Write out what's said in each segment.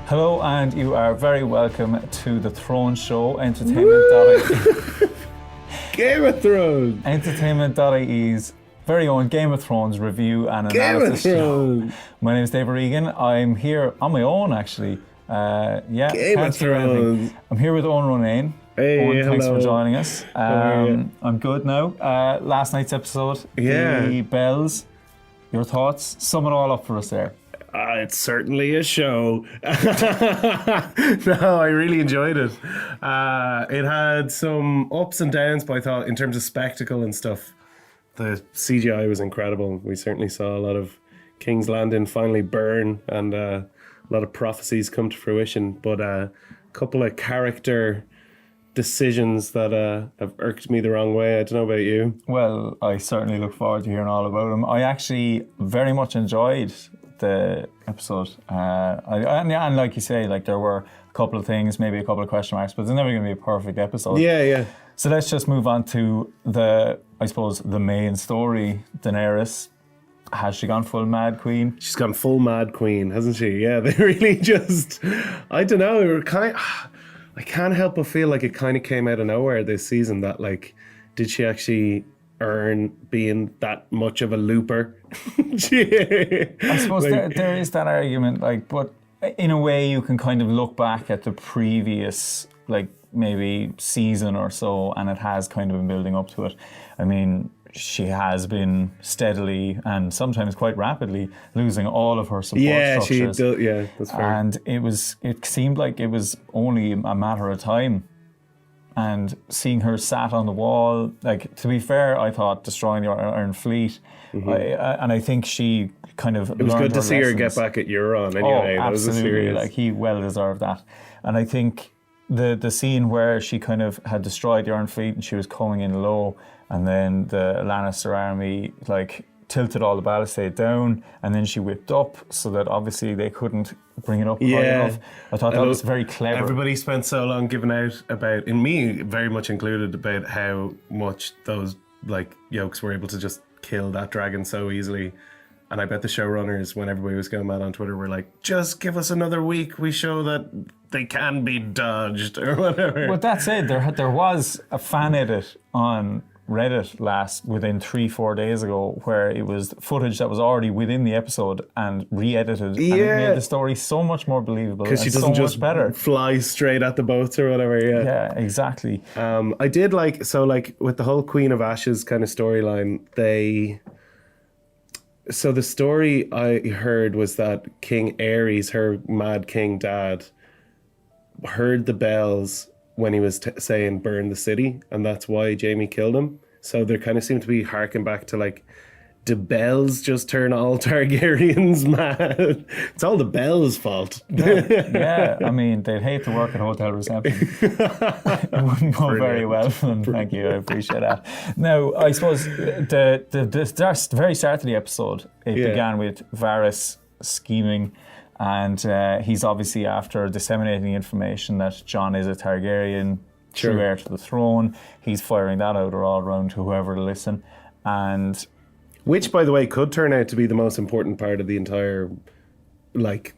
Hello, and you are very welcome to the Throne Show, entertainment.ie. Game of Thrones! Entertainment.ie's very own Game of Thrones review and analysis show. My name is David Regan. I'm here on my own, actually. Game of Thrones. I'm here with Eoin Ronayne. Hey, Owen, thanks hello. for joining us. I'm good now. Last night's episode, the bells. Your thoughts? Sum it all up for us there. It's certainly a show. No, I really enjoyed it. It had some ups and downs, but I thought in terms of spectacle and stuff, the CGI was incredible. We certainly saw a lot of King's Landing finally burn and a lot of prophecies come to fruition, but a couple of character decisions that have irked me the wrong way. I don't know about you. Well, I certainly look forward to hearing all about them. I actually very much enjoyed the episode. And like you say, like there were a couple of things, maybe a couple of question marks, but there's never going to be a perfect episode. Yeah. So let's just move on to the main story. Daenerys. Has she gone full Mad Queen? She's gone full Mad Queen, hasn't she? Yeah, they really just, I don't know, I can't help but feel like it kind of came out of nowhere this season that, like, did she actually earn being that much of a looper? I suppose there is that argument, like, but in a way you can kind of look back at the previous, like, maybe season or so, and it has kind of been building up to it. I mean, she has been steadily and sometimes quite rapidly losing all of her support structures. That's fair. And it seemed like it was only a matter of time. And seeing her sat on the wall, like, to be fair, I thought destroying the Iron Fleet, and I think she kind of It was good to see her get back at Euron anyway. Oh, that was absolutely. Like, he well deserved that. And I think the scene where she kind of had destroyed the Iron Fleet and she was coming in low, and then the Lannister army, like, tilted all the ballistae down, and then she whipped up so that obviously they couldn't bring it up high enough. I thought that was very clever. Everybody spent so long giving out about, and me very much included, about how much those, like, yokes were able to just kill that dragon so easily. And I bet the showrunners, when everybody was going mad on Twitter, were like, just give us another week, we show that they can be dodged, or whatever. But that said, there was a fan edit on Reddit within 3-4 days ago, where it was footage that was already within the episode and re-edited, and it made the story so much more believable because she doesn't just better fly straight at the boats or whatever. Yeah, exactly. I did like with the whole Queen of Ashes kind of storyline, so the story I heard was that King Aerys, her mad king dad, heard the bells when he was saying burn the city, and that's why Jaime killed him. So there kind of seemed to be harking back to, like, the bells just turn all Targaryens mad. It's all the bells' fault. Yeah, I mean, they'd hate to work at Hotel Reception. It wouldn't go very well for them. Thank you, I appreciate that. Now, I suppose the very start of the episode, it began with Varys scheming, and he's obviously after disseminating information that Jon is a Targaryen, true heir to the throne. He's firing that out all around to whoever to listen. And which, by the way, could turn out to be the most important part of the entire, like,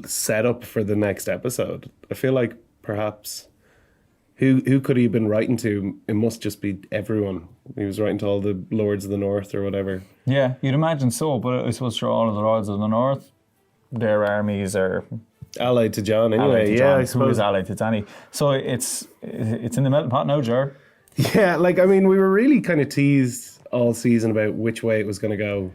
setup for the next episode. I feel like perhaps who could he have been writing to? It must just be everyone. He was writing to all the Lords of the North or whatever. Yeah, you'd imagine so, but I suppose for all of the Lords of the North, their armies are allied to Jon anyway. I suppose. Who is allied to Dany. So it's in the melting pot now, Jar. Yeah, like, I mean, we were really kind of teased all season about which way it was going to go,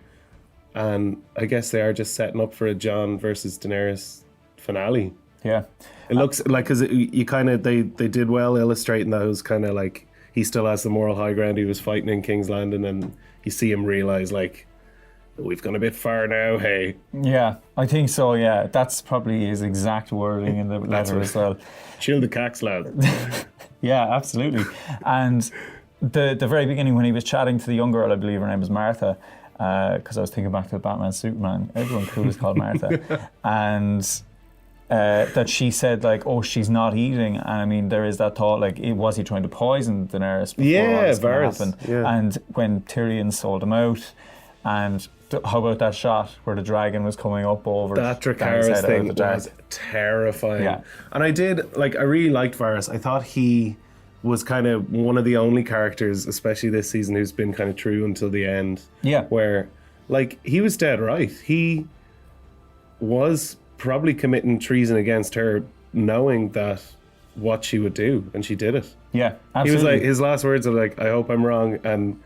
and I guess they are just setting up for a Jon versus Daenerys finale. Yeah, it looks like, because you kind of they did well illustrating that it was kind of like he still has the moral high ground he was fighting in King's Landing, and you see him realize, like, we've gone a bit far now, hey. Yeah, I think so, yeah. That's probably his exact wording in the letter as well. Chill the cax, lad. Yeah, absolutely. And the very beginning, when he was chatting to the young girl, I believe her name was Martha, because I was thinking back to Batman Superman. Everyone cool is called Martha. And that she said, like, oh, she's not eating. And I mean, there is that thought, like, was he trying to poison Daenerys before all this happened? Yeah. And when Tyrion sold him out, And how about that shot where the dragon was coming up over That Dany's Dracarys head out thing of the dark? was terrifying. Yeah. And I really liked Varys. I thought he was kind of one of the only characters, especially this season, who's been kind of true until the end. Yeah. Where, like, he was dead right. He was probably committing treason against her, knowing that what she would do, and she did it. Yeah, absolutely. He was like, his last words are like, "I hope I'm wrong," and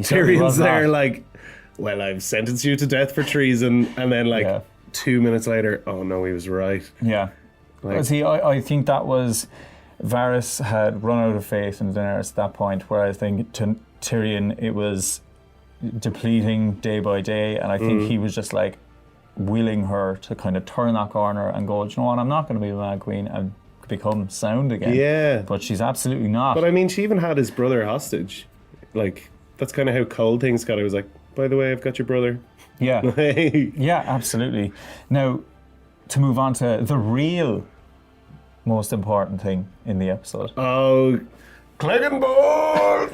certainly Tyrion's was there not. like, "Well, I've sentenced you to death for treason," and then like Yeah. 2 minutes later, oh no, he was right. Yeah. Like- See, I think that was Varys had run out of faith in Daenerys at that point, where I think Tyrion, it was depleting day by day, and I think he was just like willing her to kind of turn that corner and go, "Do you know what, I'm not going to be the Mad Queen and become sound again." Yeah. But she's absolutely not. But I mean, she even had his brother hostage. Like, that's kind of how cold things got. I was like, "By the way, I've got your brother." Yeah. Hey. Yeah, absolutely. Now, to move on to the real most important thing in the episode. Oh, Cleggan Ball!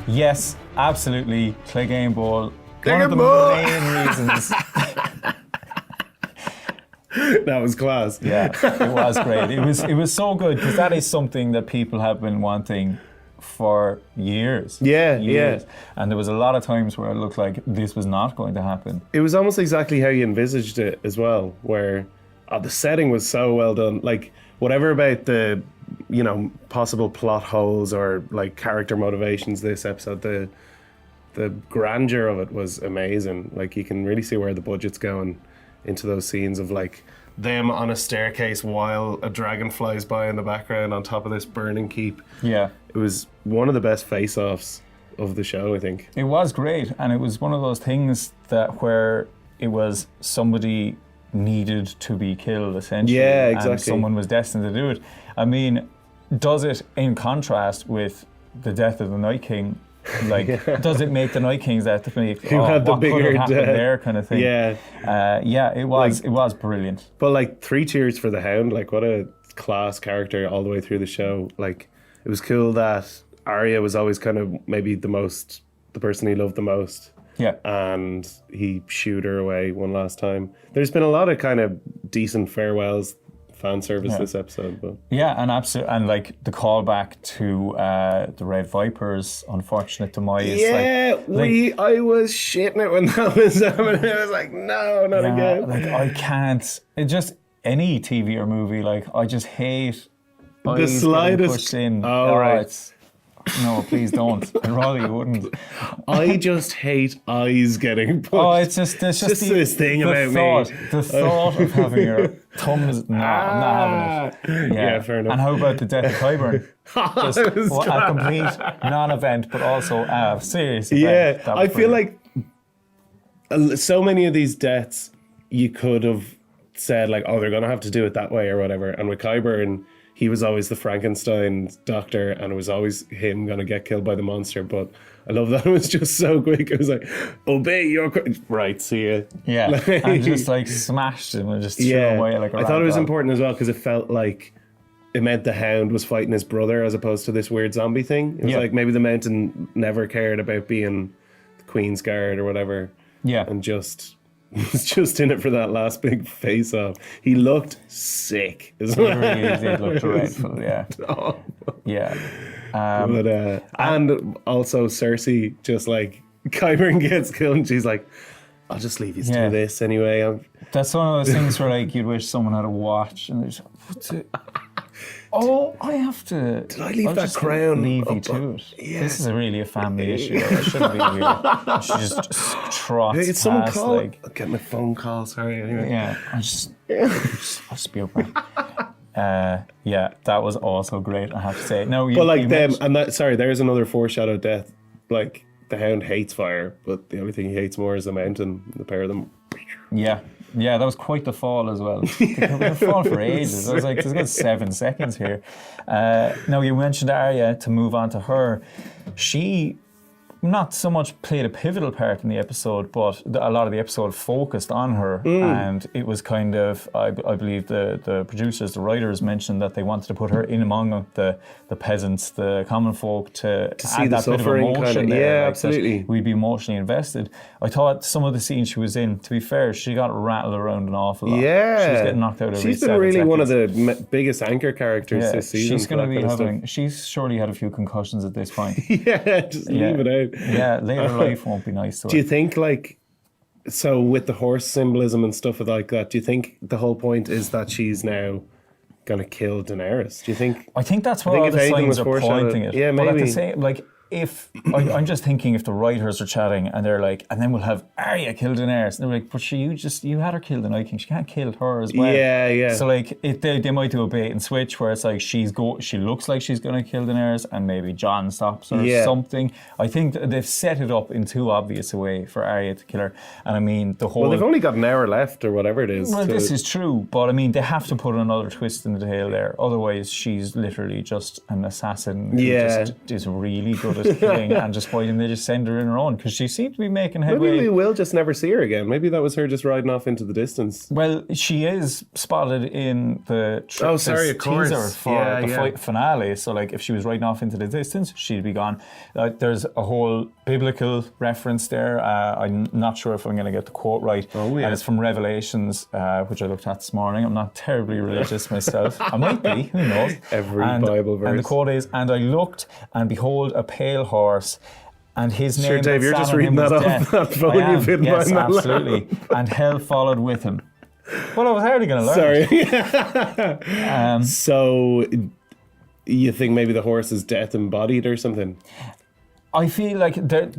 Yes, absolutely. Clegane Ball. One Clegane of the Ball! main reasons. That was class. Yeah, it was great. It was so good because that is something that people have been wanting for years. Yeah, years. yeah. And there was a lot of times where it looked like this was not going to happen. It was almost exactly how you envisaged it as well, where the setting was so well done. Like, whatever about the, possible plot holes or like character motivations this episode, the grandeur of it was amazing. Like, you can really see where the budget's going into those scenes of like them on a staircase while a dragon flies by in the background on top of this burning keep. Yeah. It was one of the best face-offs of the show, I think. It was great, and it was one of those things that where it was somebody needed to be killed, essentially. Yeah, exactly. And someone was destined to do it. I mean, does it, in contrast with the death of the Night King, like, does it make the Night King's death to make Who had the what could bigger have happened death? there kind of thing? Yeah. It was brilliant. But like, 3 cheers for the Hound. Like, what a class character all the way through the show. Like, it was cool that Arya was always kind of maybe the person he loved the most. Yeah. And he shooed her away one last time. There's been a lot of kind of decent farewells, fan service this episode. But Yeah, and absolutely, and like the callback to the Red Viper's unfortunate demise. yeah, I was shitting it when that was happening. I was like, no, not again. Like, I can't. It just any TV or movie. Like, I just hate The eyes getting slightest. pushed in. Oh, right. No, please don't. I'd rather you wouldn't. I just hate eyes getting pushed. Oh, it's just this thing about thought, me. The thought of having your thumbs. No, I'm not having it. Yeah, fair enough. And how about the death of Qyburn? Just a complete non-event, but also a serious event. Yeah, That was I feel brilliant. like so many of these deaths you could have said like, oh, they're gonna have to do it that way or whatever. And with Qyburn, he was always the Frankenstein doctor, and it was always him gonna get killed by the monster. But I love that it was just so quick. It was like, obey your right, see ya. Yeah, Like- and just like smashed him and just threw him away like a I thought it was rag doll. important as well because it felt like it meant the Hound was fighting his brother as opposed to this weird zombie thing. It was Yeah. like maybe the Mountain never cared about being the Queen's Guard or whatever. Yeah. And just was just in it for that last big face off. He looked sick as It well. really did look dreadful, yeah. Oh. Yeah. But, and also Cersei just like Qyburn gets killed and she's like, I'll just leave you to Yeah. do this anyway. That's one of those things where like you'd wish someone had a watch and there's what's it? Oh, I have to. Did I leave that crown Leave you up to on- it. Yeah. This is really a family issue. I shouldn't be here. She just trots Hey, it's someone past, call. like, I'm getting a phone call. Sorry. Anyway. yeah. I'll just be okay. Yeah, that was also great. I have to say. No, you, But like you them, mentioned- and that. Sorry, there's another foreshadowed death. Like the Hound hates fire, but the only thing he hates more is the Mountain. The pair of them. Yeah, that was quite the fall as well. They could fall for ages. I was like, there's a good 7 seconds here. Now, you mentioned Arya, to move on to her. She not so much played a pivotal part in the episode, but a lot of the episode focused on her, and it was kind of, I believe the producers, the writers mentioned that they wanted to put her in among the peasants, the common folk, to see add the that bit of suffering emotion kind of, there. yeah, like, absolutely. that we'd be emotionally invested. I thought some of the scenes she was in, to be fair, she got rattled around an awful lot. Yeah. She was getting knocked out every She's been 7 really seconds. one of the biggest anchor characters this season. She's going to be having, she's surely had a few concussions at this point. Yeah, just leave it out. Yeah, later life won't be nice to her. Do you think, like, so with the horse symbolism and stuff like that, do you think the whole point is that she's now going to kill Daenerys? Do you think? I think that's where all if the anything signs was are foreshadowed- pointing it. Yeah, But at maybe. the same, like, if I'm just thinking if the writers are chatting and they're like, and then we'll have Arya kill Daenerys, and they're like, but you had her kill the Night King. She can't kill her as well. Yeah. So like, they might do a bait and switch where it's like she looks like she's going to kill Daenerys, and maybe Jon stops her or something. I think they've set it up in too obvious a way for Arya to kill her. And I mean, the whole. Well, they've only got an hour left or whatever it is. Well, this is true, but I mean, they have to put another twist in the tail there. Otherwise, she's literally just an assassin who just is really good at killing. And just why didn't they just send her in her own? Because she seemed to be making headway. Maybe we will just never see her again. Maybe that was her just riding off into the distance. Well, she is spotted in the teaser for the fight finale. So, like, if she was riding off into the distance, she'd be gone. There's a whole biblical reference there. I'm not sure if I'm going to get the quote right. Oh, yeah. And it's from Revelations, which I looked at this morning. I'm not terribly religious myself. I might be. Who knows? Every Bible verse. And the quote is, "And I looked, and behold, a pale horse. And his name." Sure, Dave, you're just reading that off that phone you've hidden yes, behind that absolutely. And hell followed with him. Well, I was hardly going to learn. Sorry. So, you think maybe the horse is death embodied or something? I feel like they're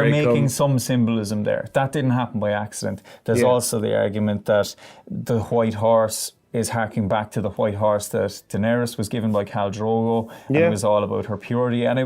making some symbolism there. That didn't happen by accident. There's also the argument that the white horse is harking back to the white horse that Daenerys was given by Khal Drogo, and it was all about her purity. And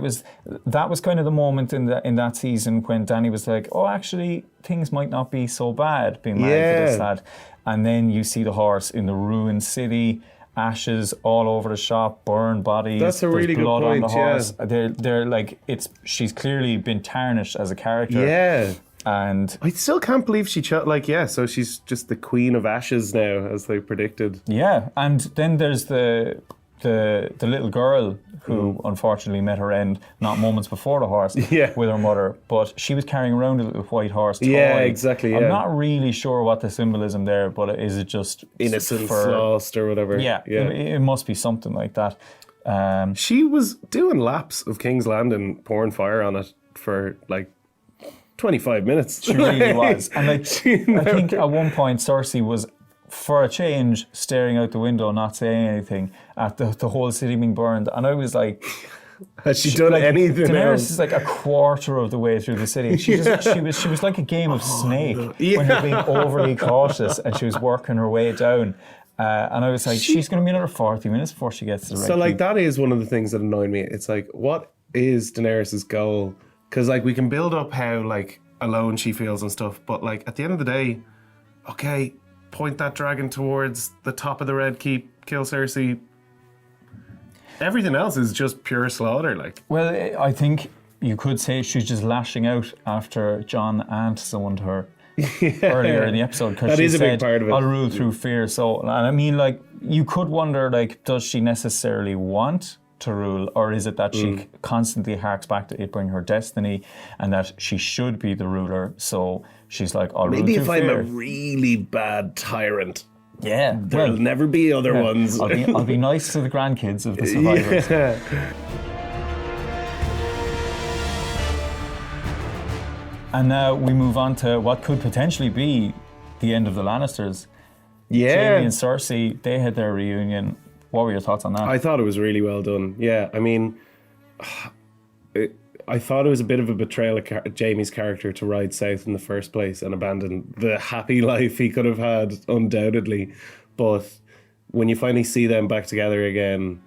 that was kind of the moment in that season when Dany was like, "Oh, actually, things might not be so bad being married to this lad." And then you see the horse in the ruined city, ashes all over the shop, burned bodies. That's a really good blood point. on the horse. They're like, she's clearly been tarnished as a character. Yeah. And I still can't believe she chose, so she's just the queen of ashes now, as they predicted. Yeah, and then there's the little girl who unfortunately met her end not moments before the horse with her mother, but she was carrying around a little white horse toy. Yeah, exactly. I'm not really sure what the symbolism there, but is it just innocence lost or whatever? Yeah. It must be something like that. She was doing laps of King's Landing, pouring fire on it for like 25 minutes. She really was. And like, I think at one point Cersei was, for a change, staring out the window, not saying anything at the whole city being burned. And I was like, has she done anything Daenerys else? is like a quarter of the way through the city. She was like a game of Snake when you're being overly cautious, and she was working her way down. And I was like, she's going to be another 40 minutes before she gets to the right So, like, keep. that is one of the things that annoyed me. It's like, what is Daenerys' goal? Because, like, we can build up how, like, alone she feels and stuff, but, like, at the end of the day, okay, point that dragon towards the top of the Red Keep, kill Cersei. Everything else is just pure slaughter, like. Well, I think you could say she's just lashing out after Jon and summoned her earlier in the episode, because she is a said, big part of it. "I'll rule through fear." So, and I mean, like, you could wonder, like, does she necessarily want to rule, or is it that she constantly harks back to it being her destiny, and that she should be the ruler? So she's like, "I'll rule through fear." Maybe if I'm a really bad tyrant, yeah, there'll never be other ones. I'll be nice to the grandkids of the survivors. Yeah. And now we move on to what could potentially be the end of the Lannisters. Yeah. Jaime and Cersei, they had their reunion. What were your thoughts on that? I thought it was really well done. Yeah, I mean, I thought it was a bit of a betrayal of Jaime's character to ride south in the first place and abandon the happy life he could have had, undoubtedly. But when you finally see them back together again,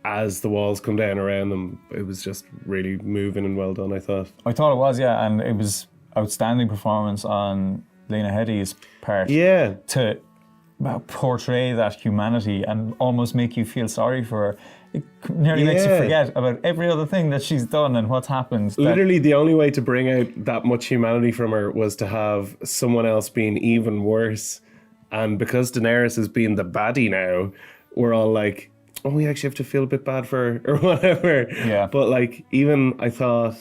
as the walls come down around them, it was just really moving and well done, I thought. I thought it was, yeah, and it was outstanding performance on Lena Headey's part. Yeah. To portray that humanity and almost make you feel sorry for her. It nearly makes you forget about every other thing that she's done and what's happened. Literally, the only way to bring out that much humanity from her was to have someone else being even worse. And because Daenerys is being the baddie now, we're all like, oh, we actually have to feel a bit bad for her or whatever. Yeah. But like, even I thought,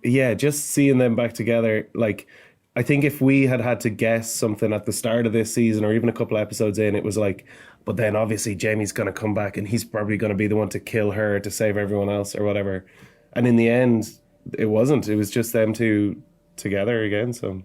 just seeing them back together, like, I think if we had to guess something at the start of this season or even a couple episodes in, it was like, but then obviously Jaime's going to come back and he's probably going to be the one to kill her to save everyone else or whatever. And in the end, it wasn't. It was just them two together again, so...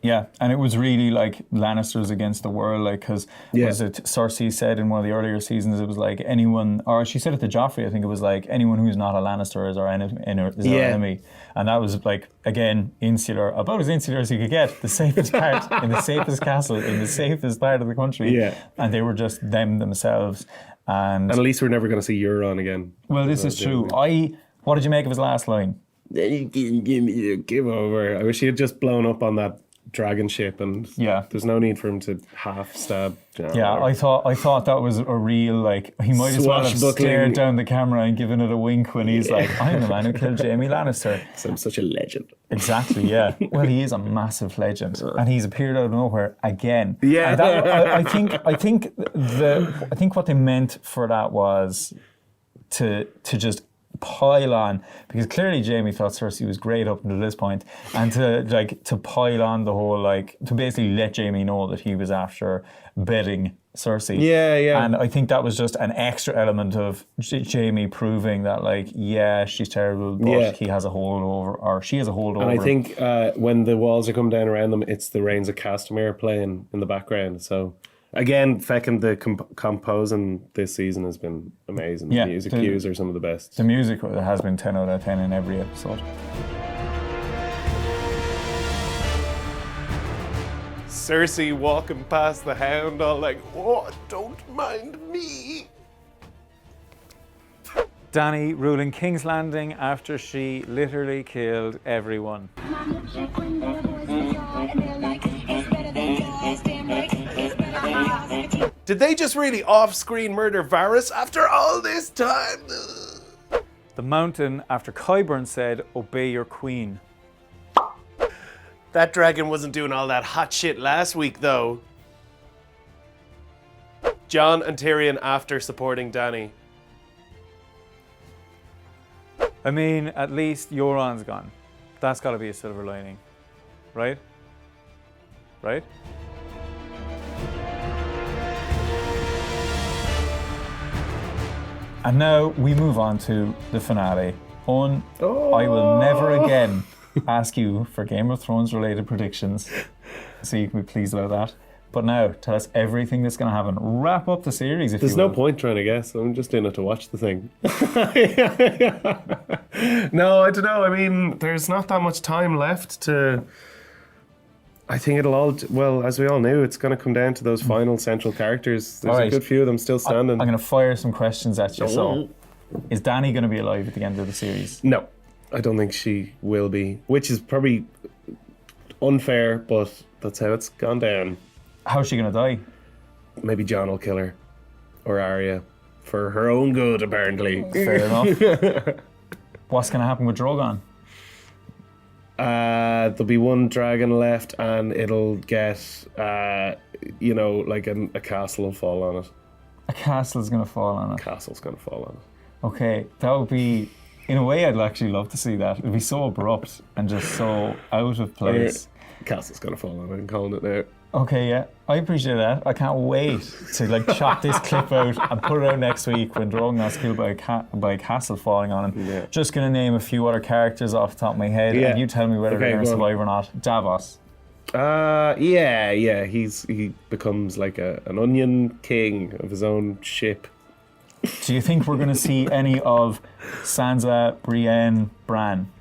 Yeah, and it was really like Lannisters against the world, like, because was it Cersei said in one of the earlier seasons, it was like anyone, or she said it to Joffrey, I think it was like anyone who's not a Lannister is our enemy. And that was like, again, insular, about as insular as you could get, the safest part, in the safest castle, in the safest part of the country. Yeah. And they were just themselves. And at least we're never going to see Euron again. Well, this is true. What did you make of his last line? Give over. I wish he had just blown up on that dragon ship, and there's no need for him to half stab. I thought that was a real, like, he might as well have stared down the camera and given it a wink when he's like, I'm the man who killed Jaime Lannister. So I'm such a legend. Exactly, yeah. Well, he is a massive legend, and he's appeared out of nowhere again. Yeah. And I think what they meant for that was to just pile on, because clearly Jaime thought Cersei was great up until this point, and to pile on the whole, like, to basically let Jaime know that he was after bedding Cersei. Yeah. And I think that was just an extra element of Jaime proving that, like, she's terrible, but he has a hold over, or she has a hold over. And I think when the walls are coming down around them, it's the Rains of Castamere playing in the background. So again, feckin' the composing this season has been amazing. The music cues are some of the best. The music has been 10 out of 10 in every episode. Cersei walking past the Hound all like, oh, don't mind me. Dany ruling King's Landing after she literally killed everyone. Did they just really off-screen murder Varys after all this time? The Mountain after Qyburn said, obey your queen. That dragon wasn't doing all that hot shit last week, though. Jon and Tyrion after supporting Dany. I mean, at least Euron's gone. That's got to be a silver lining, right? Right? And now we move on to the finale. I will never again ask you for Game of Thrones related predictions, so you can be pleased about that. But now, tell us everything that's going to happen. Wrap up the series, if There's you will. no point trying to guess. I'm just in it to watch the thing. No, I don't know. I mean, there's not that much time left to... I think it'll all... Well, as we all knew, it's going to come down to those final central characters. There's a good few of them still standing. I'm going to fire some questions at you. So, is Dany going to be alive at the end of the series? No, I don't think she will be. Which is probably unfair, but that's how it's gone down. How's she going to die? Maybe Jon will kill her. Or Arya. For her own good, apparently. Fair enough. What's going to happen with Drogon? There'll be one dragon left, and it'll get, like a castle will fall on it. A castle's going to fall on it? A castle's going to fall on it. Okay, that would be... In a way, I'd actually love to see that. It'd be so abrupt and just so out of place. Castle's going to fall on it. I'm calling it now. Okay, yeah, I appreciate that. I can't wait to chop this clip out and put it out next week when Drogon gets killed by a castle falling on him. Yeah. Just going to name a few other characters off the top of my head, and you tell me whether they're going to survive or not. Davos. He becomes like an onion king of his own ship. Do you think we're going to see any of Sansa, Brienne, Bran?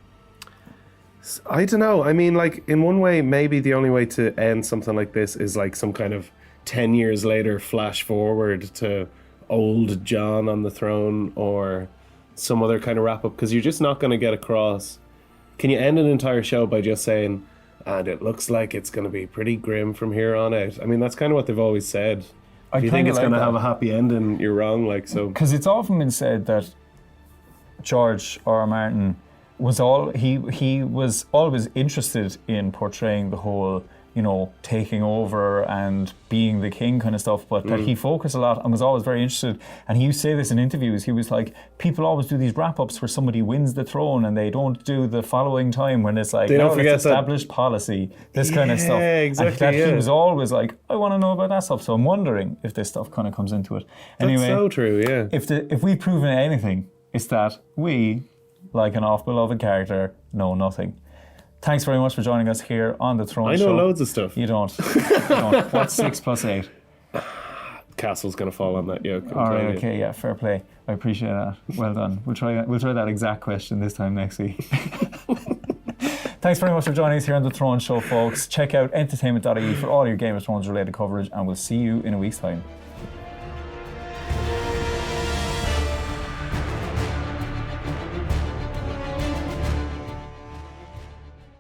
I don't know. I mean, like, in one way, maybe the only way to end something like this is like some kind of 10 years later flash forward to old Jon on the throne, or some other kind of wrap up, because you're just not going to get across. Can you end an entire show by just saying, and it looks like it's going to be pretty grim from here on out. I mean, that's kind of what they've always said. If you think it's going to have a happy ending, you're wrong. Like, so, because it's often been said that George R. Martin was he was always interested in portraying the whole, you know, taking over and being the king kind of stuff, but that he focused a lot and was always very interested. And he used to say this in interviews. He was like, people always do these wrap-ups where somebody wins the throne and they don't do the following time when it's like, they don't no, forget it's established policy, this kind of stuff. Yeah, exactly. And he was always like, I want to know about that stuff. So I'm wondering if this stuff kind of comes into it. Anyway, that's so true, yeah. If we've proven anything, it's that we, like an oft-beloved character, know nothing. Thanks very much for joining us here on The Throne Show. I know loads of stuff. You don't. What's 6 + 8? Castle's going to fall on that yoke. All right, okay, yeah, fair play. I appreciate that. Well done. We'll try that exact question this time next week. Thanks very much for joining us here on The Throne Show, folks. Check out entertainment.ie for all your Game of Thrones related coverage, and we'll see you in a week's time.